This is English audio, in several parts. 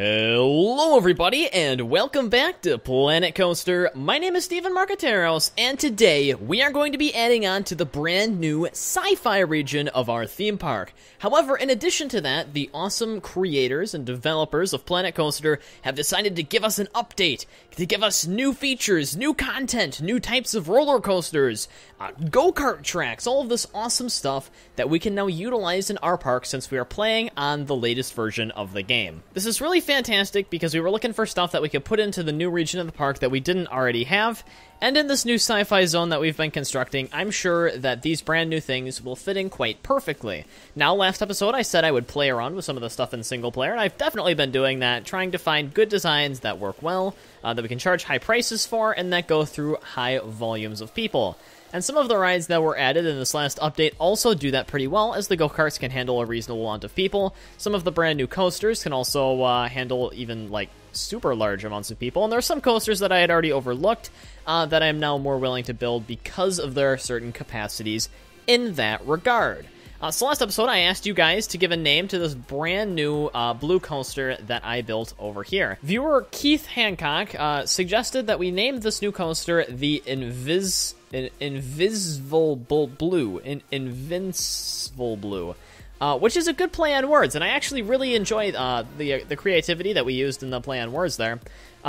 Hello everybody, and welcome back to Planet Coaster. My name is Steven Marqueteros, and today we are going to be adding on to the brand new Sci-Fi region of our theme park. However, in addition to that, the awesome creators and developers of Planet Coaster have decided to give us an update, to give us new features, new content, new types of roller coasters, go-kart tracks, all of this awesome stuff that we can now utilize in our park since we are playing on the latest version of the game. This is really fantastic because we were looking for stuff that we could put into the new region of the park that we didn't already have, and in this new sci-fi zone that we've been constructing, I'm sure that these brand new things will fit in quite perfectly. Now, last episode I said I would play around with some of the stuff in single player, and I've definitely been doing that, trying to find good designs that work well, that we can charge high prices for, and that go through high volumes of people. And some of the rides that were added in this last update also do that pretty well, as the go-karts can handle a reasonable amount of people. Some of the brand new coasters can also handle even, like, super large amounts of people. And there are some coasters that I had already overlooked that I am now more willing to build because of their certain capacities in that regard. So last episode, I asked you guys to give a name to this brand new blue coaster that I built over here. Viewer Keith Hancock suggested that we name this new coaster the Invincible Blue, which is a good play on words, and I actually really enjoy the creativity that we used in the play on words there.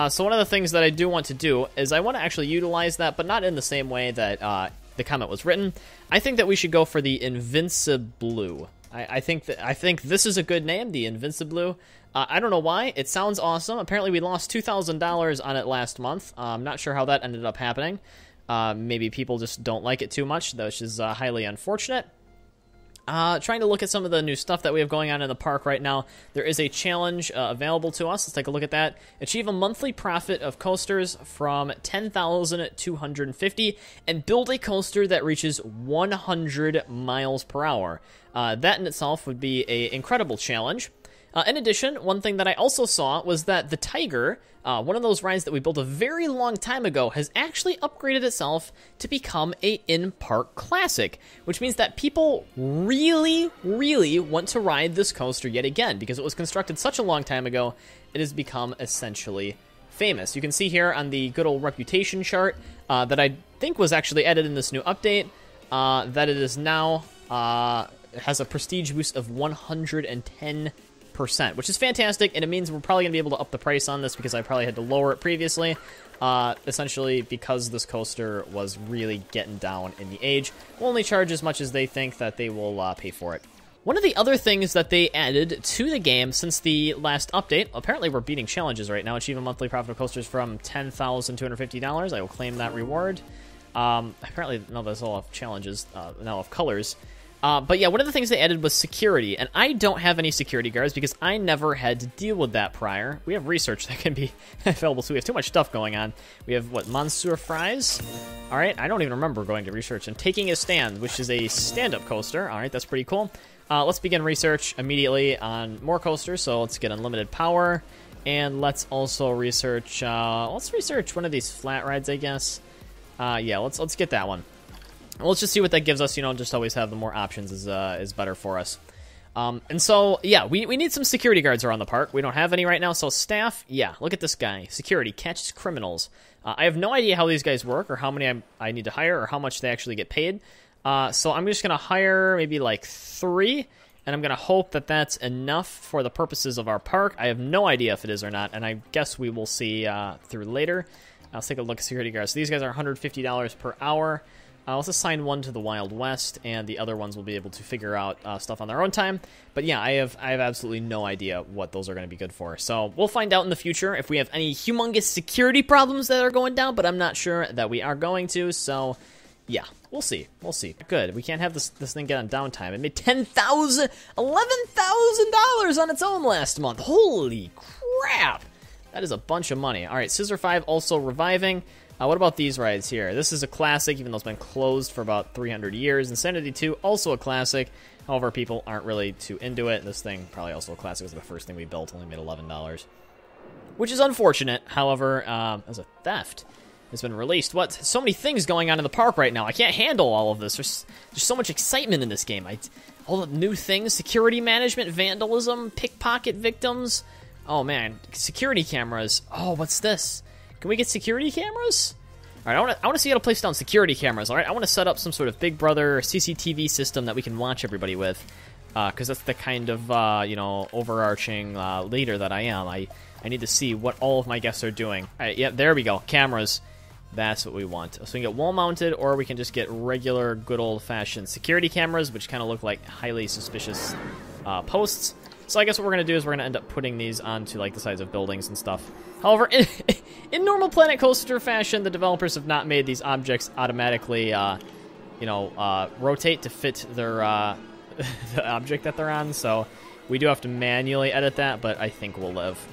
So one of the things that I do want to do is I want to actually utilize that, but not in the same way that the comment was written. I think that we should go for the Invincible. I think this is a good name, the Invincible. I don't know why. It sounds awesome. Apparently we lost $2,000 on it last month. I'm not sure how that ended up happening. Maybe people just don't like it too much, which is highly unfortunate. Trying to look at some of the new stuff that we have going on in the park right now. There is a challenge available to us. Let's take a look at that. Achieve a monthly profit of coasters from 10,250 and build a coaster that reaches 100 miles per hour. That in itself would be an incredible challenge. In addition, one thing that I also saw was that the Tiger, one of those rides that we built a very long time ago, has actually upgraded itself to become a in-park classic, which means that people really, really want to ride this coaster yet again, because it was constructed such a long time ago, it has become essentially famous. You can see here on the good old reputation chart that I think was actually added in this new update, that it is now, it has a prestige boost of 110%, which is fantastic, and it means we're probably going to be able to up the price on this because I probably had to lower it previously, essentially because this coaster was really getting down in the age. We'll only charge as much as they think that they will pay for it. One of the other things that they added to the game since the last update, apparently we're beating challenges right now, achieve a monthly profit of coasters from $10,250. I will claim that reward. Apparently, no, there's all of challenges, now of colors. But yeah, one of the things they added was security, and I don't have any security guards because I never had to deal with that prior. We have research that can be available, so we have too much stuff going on. We have, what, Monsieur Fries? Alright, I don't even remember going to research. And Taking a Stand, which is a stand-up coaster. Alright, that's pretty cool. Let's begin research immediately on more coasters, so let's get unlimited power. And let's also research, let's research one of these flat rides, I guess. Yeah, let's get that one. Let's just see what that gives us, you know, just always have the more options is better for us. And so, yeah, we need some security guards around the park. We don't have any right now, so staff, yeah, look at this guy. Security, catches criminals. I have no idea how these guys work or how many I need to hire or how much they actually get paid. So I'm just going to hire maybe like 3, and I'm going to hope that that's enough for the purposes of our park. I have no idea if it is or not, and I guess we will see through later. Let's take a look at security guards. So these guys are $150 per hour. Let's assign one to the Wild West, and the other ones will be able to figure out stuff on their own time. But yeah, I have absolutely no idea what those are going to be good for. So we'll find out in the future if we have any humongous security problems that are going down, but I'm not sure that we are going to. So yeah, we'll see. We'll see. Good. We can't have this thing get on downtime. It made $11,000 on its own last month. Holy crap! That is a bunch of money. All right, Scissor 5 also reviving. What about these rides here? This is a classic, even though it's been closed for about 300 years. Insanity 2, also a classic. However, people aren't really too into it. This thing, probably also a classic, was the first thing we built, only made $11. Which is unfortunate. However, as a theft, it's been released. What? So many things going on in the park right now. I can't handle all of this. There's so much excitement in this game. All the new things, security management, vandalism, pickpocket victims. Oh, man. Security cameras. Oh, what's this? Can we get security cameras? All right, I want to see how to place down security cameras, all right? I want to set up some sort of Big Brother CCTV system that we can watch everybody with, because that's the kind of, you know, overarching leader that I am. I need to see what all of my guests are doing. All right, yeah, there we go. Cameras. That's what we want. So we can get wall-mounted, or we can just get regular, good old-fashioned security cameras, which kind of look like highly suspicious posts. So I guess what we're going to do is we're going to end up putting these onto, like, the sides of buildings and stuff. However, in normal Planet Coaster fashion, the developers have not made these objects automatically, you know, rotate to fit their the object that they're on. So we do have to manually edit that, but I think we'll live.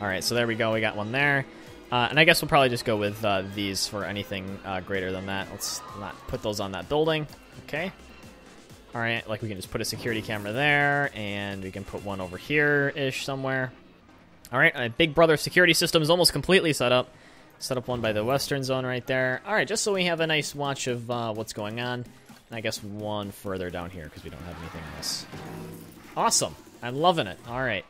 All right, so there we go. We got one there. And I guess we'll probably just go with these for anything greater than that. Let's not put those on that building. Okay. All right, like we can just put a security camera there, and we can put one over here-ish somewhere. All right, a Big Brother security system is almost completely set up. Set up one by the western zone right there. All right, just so we have a nice watch of what's going on. And I guess one further down here, because we don't have anything else. Awesome. I'm loving it. All right.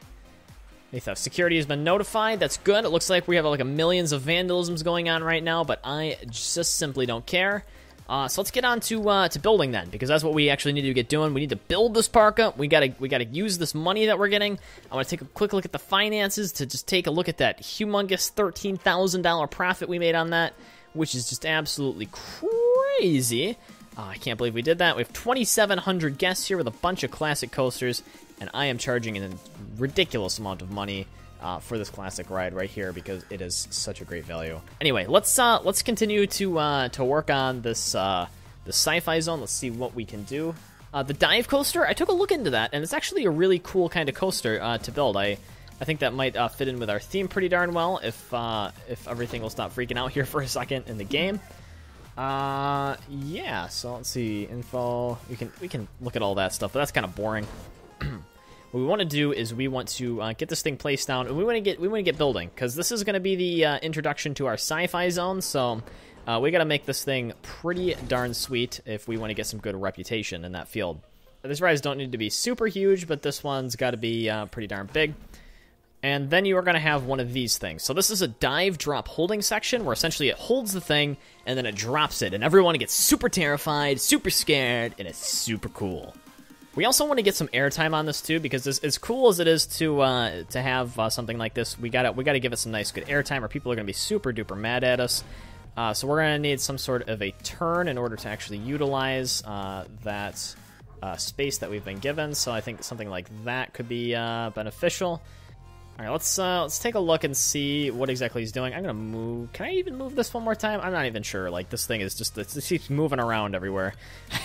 E12 security has been notified. That's good. It looks like we have like a millions of vandalisms going on right now, but I just simply don't care. So let's get on to building then, because that's what we actually need to get doing. We need to build this park up. We gotta use this money that we're getting. I want to take a quick look at the finances to just take a look at that humongous $13,000 profit we made on that, which is just absolutely crazy. I can't believe we did that. We have 2,700 guests here with a bunch of classic coasters, and I am charging a ridiculous amount of money for this classic ride right here because it is such a great value. Anyway, let's continue to work on this the Sci-Fi zone. Let's see what we can do. The dive coaster, I took a look into that, and it's actually a really cool kind of coaster to build. I think that might fit in with our theme pretty darn well if everything will stop freaking out here for a second in the game. Yeah, so let's see, info, we can look at all that stuff, but that's kind of boring. What we want to do is we want to get this thing placed down, and we want to get building, because this is going to be the introduction to our Sci-Fi zone, so we got to make this thing pretty darn sweet if we want to get some good reputation in that field. These rides don't need to be super huge, but this one's got to be pretty darn big. And then you are going to have one of these things. So this is a dive drop holding section where essentially it holds the thing and then it drops it. And everyone gets super terrified, super scared, and it's super cool. We also want to get some airtime on this too, because as cool as it is to have something like this, we gotta give it some nice good airtime, or people are going to be super duper mad at us. So we're going to need some sort of a turn in order to actually utilize that space that we've been given. So I think something like that could be beneficial. All right, let's take a look and see what exactly he's doing. I'm gonna move. Can I even move this one more time? I'm not even sure. Like, this thing is just, it keeps moving around everywhere.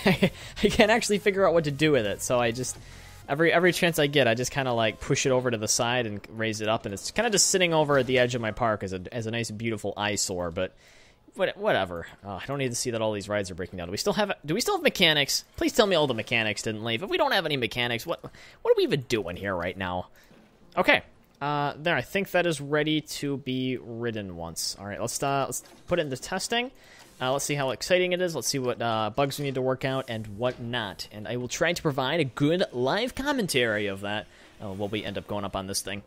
I can't actually figure out what to do with it. So I just, every chance I get, I just kind of like push it over to the side and raise it up, and it's kind of just sitting over at the edge of my park as a nice, beautiful eyesore. But whatever. I don't need to see that all these rides are breaking down. Do we still have mechanics? Please tell me all the mechanics didn't leave. If we don't have any mechanics, what are we even doing here right now? Okay. There, I think that is ready to be ridden once. All right, let's put it into testing. Let's see how exciting it is. Let's see what bugs we need to work out and what not. And I will try to provide a good live commentary of that while we end up going up on this thing.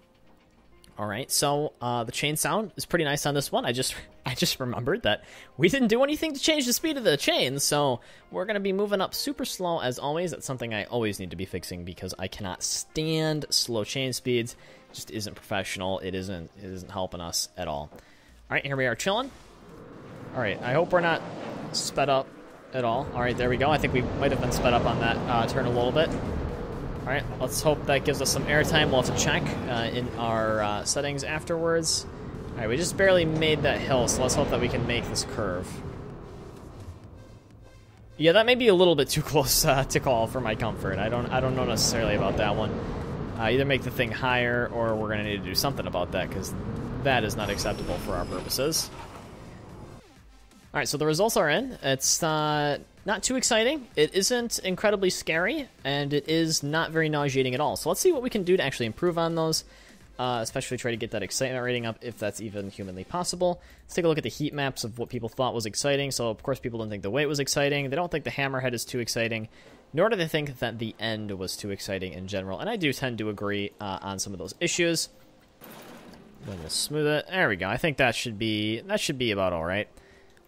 All right, so the chain sound is pretty nice on this one. I just remembered that we didn't do anything to change the speed of the chain, so we're going to be moving up super slow as always. That's something I always need to be fixing because I cannot stand slow chain speeds. It just isn't professional. It isn't helping us at all. All right, here we are chilling. All right, I hope we're not sped up at all. All right, there we go. I think we might have been sped up on that turn a little bit. All right, let's hope that gives us some airtime. We'll have to check in our settings afterwards. All right, we just barely made that hill, so let's hope that we can make this curve. Yeah, that may be a little bit too close to call for my comfort. I don't know necessarily about that one. Either make the thing higher, or we're gonna need to do something about that because that is not acceptable for our purposes. All right, so the results are in. It's not too exciting. It isn't incredibly scary, and it is not very nauseating at all. So let's see what we can do to actually improve on those, especially try to get that excitement rating up if that's even humanly possible. Let's take a look at the heat maps of what people thought was exciting. So, of course, people didn't think the weight was exciting. They don't think the hammerhead is too exciting. nor did I think that the end was too exciting in general, and I do tend to agree on some of those issues. Then we'll smooth it. There we go. I think that should be about all right.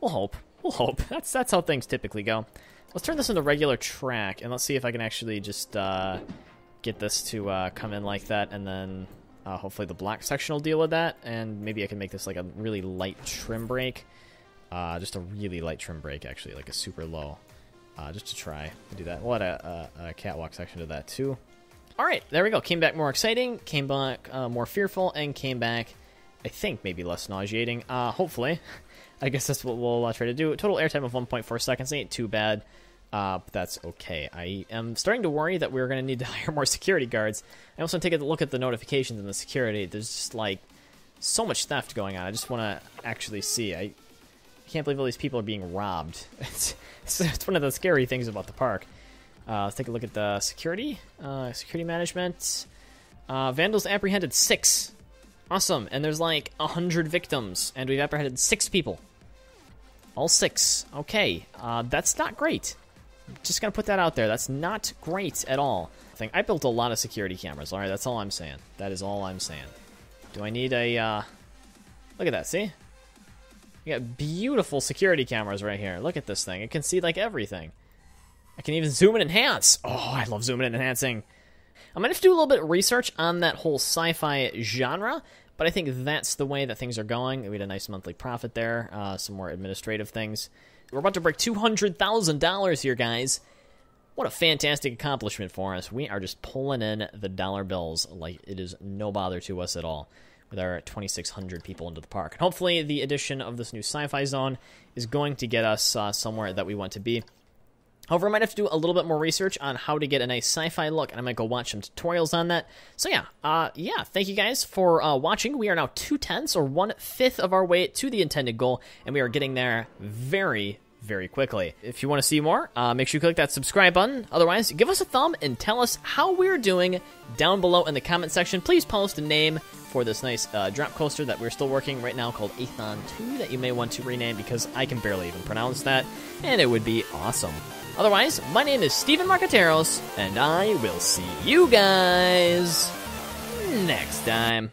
We'll hope. We'll hope. That's how things typically go. Let's turn this into regular track, and let's see if I can actually just get this to come in like that, and then hopefully the black section will deal with that, and maybe I can make this like a really light trim break. Just a really light trim break, actually, like a super low, just to try to do that. We'll add a catwalk section to that, too. All right, there we go. Came back more exciting, came back more fearful, and came back, I think, maybe less nauseating. Hopefully. I guess that's what we'll try to do. Total airtime of 1.4 seconds ain't too bad, but that's okay. I am starting to worry that we're going to need to hire more security guards. I also want to take a look at the notifications and the security. There's just, like, so much theft going on. I just want to actually see. I can't believe all these people are being robbed. It's one of the scary things about the park. Let's take a look at the security. Security management. Vandals apprehended 6. Awesome. And there's like 100 victims. And we've apprehended 6 people. All 6. Okay. That's not great. Just gonna put that out there. That's not great at all. I built a lot of security cameras. Alright, that's all I'm saying. That is all I'm saying. Do I need a... Look at that, see? We got beautiful security cameras right here. Look at this thing. It can see like everything. I can even zoom and enhance. Oh, I love zooming and enhancing. I'm going to have to do a little bit of research on that whole sci-fi genre, but I think that's the way that things are going. We had a nice monthly profit there, some more administrative things. We're about to break $200,000 here, guys. What a fantastic accomplishment for us. We are just pulling in the dollar bills like it is no bother to us at all with our 2,600 people into the park. And hopefully the addition of this new sci-fi zone is going to get us somewhere that we want to be. However, I might have to do a little bit more research on how to get a nice sci-fi look, and I might go watch some tutorials on that. So yeah, thank you guys for watching. We are now 2/10 or 1/5 of our way to the intended goal, and we are getting there very, very quickly. If you want to see more, make sure you click that subscribe button. Otherwise, give us a thumb and tell us how we're doing down below in the comment section. Please post a name for this nice drop coaster that we're still working right now called E12 that you may want to rename because I can barely even pronounce that, and it would be awesome. Otherwise, my name is Steven Marqueteros, and I will see you guys next time.